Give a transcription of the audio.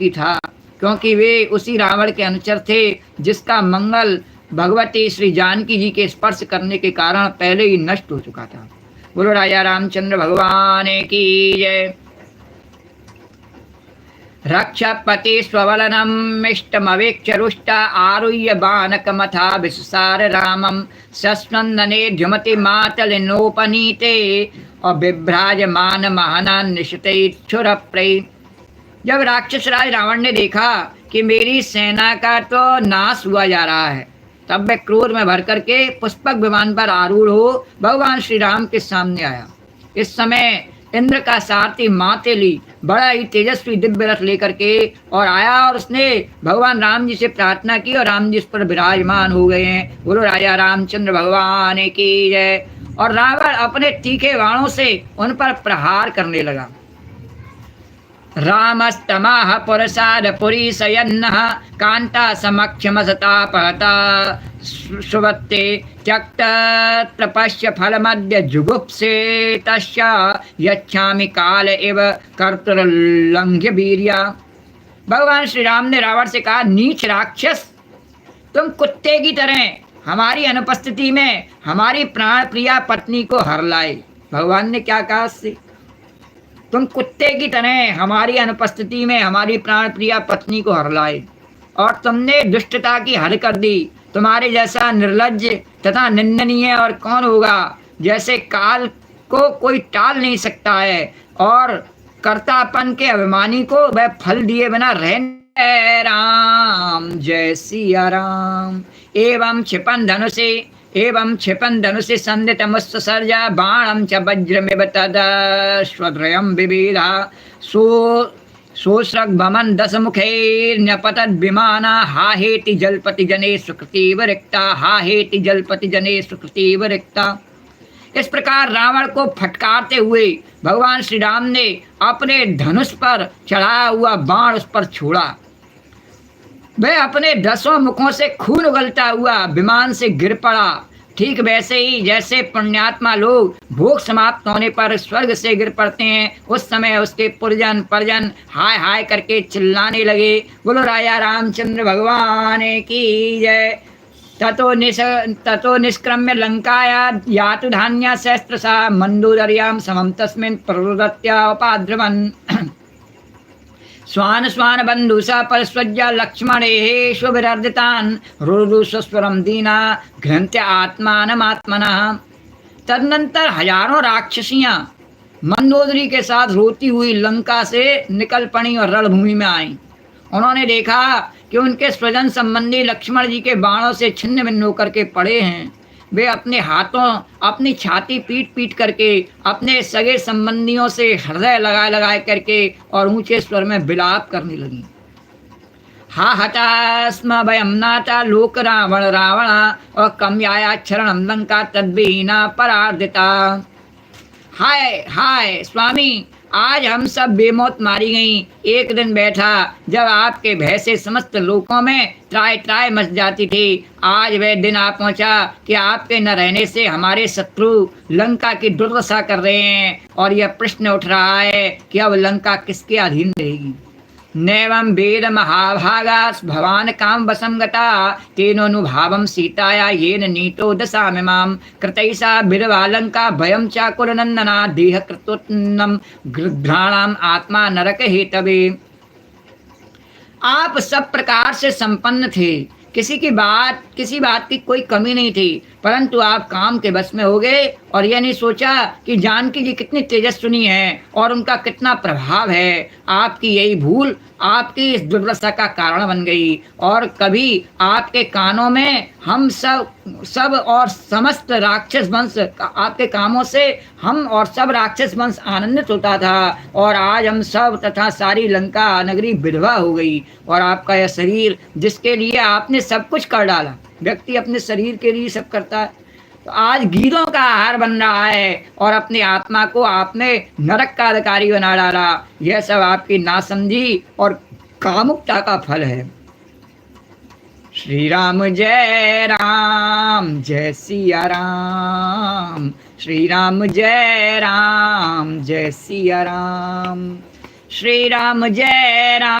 ही था, क्योंकि वे उसी रावण के अनुचर थे जिसका मंगल भगवती श्री जानकी जी के स्पर्श करने के कारण पहले ही नष्ट हो चुका था। बोलो राजा रामचंद्र भगवान की जय। रक्षपति स्ववलनम इष्टमवेक्ष रुष्ट आरुह्य बाणकमथा विसार रामम सस्वंदने ध्युमति मातलिनोपनीते और विभ्राजमान महना निशितैच्छुरप्रै। जब राक्षस राज रावण ने देखा कि मेरी सेना का तो नाश हुआ जा रहा है, तब वह क्रोध में भर करके पुष्पक विमान पर आरूढ़ हो भगवान श्री राम के सामने आया। इस समय इंद्र का सारथी मातेली बड़ा ही तेजस्वी दिव्य रथ लेकर के और आया, और उसने भगवान राम जी से प्रार्थना की और राम जी उस पर विराजमान हो गए हैं। बोलो राजा रामचंद्र भगवान की जय। और रावण अपने तीखे बाणों से उन पर प्रहार करने लगा। रामस्तमाह पुरसाद पुरी सयन्नः कांता समक्षमसतापहता सुवत्ते त्यक्त प्रपश्य फलमद्य जुगुप्से तस्य यच्छामि काल इव कर्तुर्लंघ्य वीर्या। भगवान श्री राम ने रावण से कहा, नीच राक्षस, तुम कुत्ते की तरह हमारी अनुपस्थिति में हमारी प्राण प्रिया पत्नी को हर लाए। भगवान ने क्या कहा उससे? तुम कुत्ते की तरह हमारी अनुपस्थिति में हमारी प्राण प्रिया पत्नी को हर लाए और तुमने दुष्टता की हद कर दी। तुम्हारे जैसा निर्लज्ज तथा निंदनीय और कौन होगा? जैसे काल को कोई टाल नहीं सकता है और कर्तापन के अभिमानी को वह फल दिए बिना रह। राम जय सिया राम। एवं क्षिपन धनुषि संदितमुत्सर्जा बाणं च वज्रमिव तदश्वद्रयं बिभीदा सोऽसृग्भमन् दशमुखैर्न्यपतद्विमाना हाहेति जलपति जने सुकृतिव रिक्ता, हाहेति जलपति जने सुकृतिव रिक्ता। इस प्रकार रावण को फटकारते हुए भगवान श्री राम ने अपने धनुष पर चढ़ाया हुआ बाण उस पर छोड़ा। वह अपने 10 मुखों से खून उगलता हुआ विमान से गिर पड़ा। ठीक वैसे ही जैसे पुण्यात्मा लोग भोग समाप्त होने पर स्वर्ग से गिर पड़ते हैं, उस समय उसके पुरजन परिजन हाय हाय करके चिल्लाने लगे। बोलो राजा रामचंद्र भगवान की जय। ततो निष्क्रम्य लंकाया यातु धान्या सहस्त्रशः मंदोदर्यां समं तस्मिन् प्ररुदत्योपाद्रवन् स्वान स्वान बंधुषा परस्वज्या लक्ष्मणे शुभिर्दितान् रुरुस्वरम दीना घृंत्य आत्मानमात्मनः। तदनंतर हजारों राक्षसियां मंदोदरी के साथ रोती हुई लंका से निकल पड़ी और रणभूमि में आईं। उन्होंने देखा कि उनके स्वजन संबंधी लक्ष्मण जी के बाणों से छिन्न भिन्न होकर के पड़े हैं। वे अपने हाथों अपनी छाती पीट पीट करके अपने सगे संबंधियों से हृदय लगा करके और ऊंचे स्वर में विलाप करने लगी। हा हतास्म भयम नाता लोक रावण रावणा और कम्याया क्षरणम लंका तद्विहीना परार्दिता। हाय हाय स्वामी, आज हम सब बेमौत मारी गईं। एक दिन बैठा जब आपके भय से समस्त लोकों में त्राय त्राय मच जाती थी, आज वह दिन आ पहुंचा कि आपके न रहने से हमारे शत्रु लंका की दुर्दशा कर रहे हैं और यह प्रश्न उठ रहा है कि अब लंका किसके अधीन रहेगी। नैवं वेद महाभागा भवान काम वशं गता तेनोनुभावं सीताया येन नीतो दशामिमां कृतैषा बिरवालंका भयं चाकुलनंदना देह कृतोत्तम गृध्राणाम आत्मा नरक हेतवे। आप सब प्रकार से संपन्न थे, किसी बात की कोई कमी नहीं थी, परंतु आप काम के बस में हो गए और यह नहीं सोचा कि जानकी जी कितनी तेजस्विनी है और उनका कितना प्रभाव है। आपकी यही भूल आपकी इस दुर्दशा का कारण बन गई और कभी आपके कानों में हम सब और समस्त राक्षस वंश आपके कामों से हम और सब राक्षस वंश आनंदित होता था और आज हम सब तथा सारी लंका नगरी विधवा हो गई। और आपका यह शरीर जिसके लिए आपने सब कुछ कर डाला, व्यक्ति अपने शरीर के लिए सब करता है, तो आज गीदों का आहार बन रहा है और अपनी आत्मा को आपने नरक का अधिकारी बना डाला। यह सब आपकी नासमझी और कामुकता का फल है। श्री राम जय सिया राम, श्री राम जय सिया राम, श्री राम जय राम।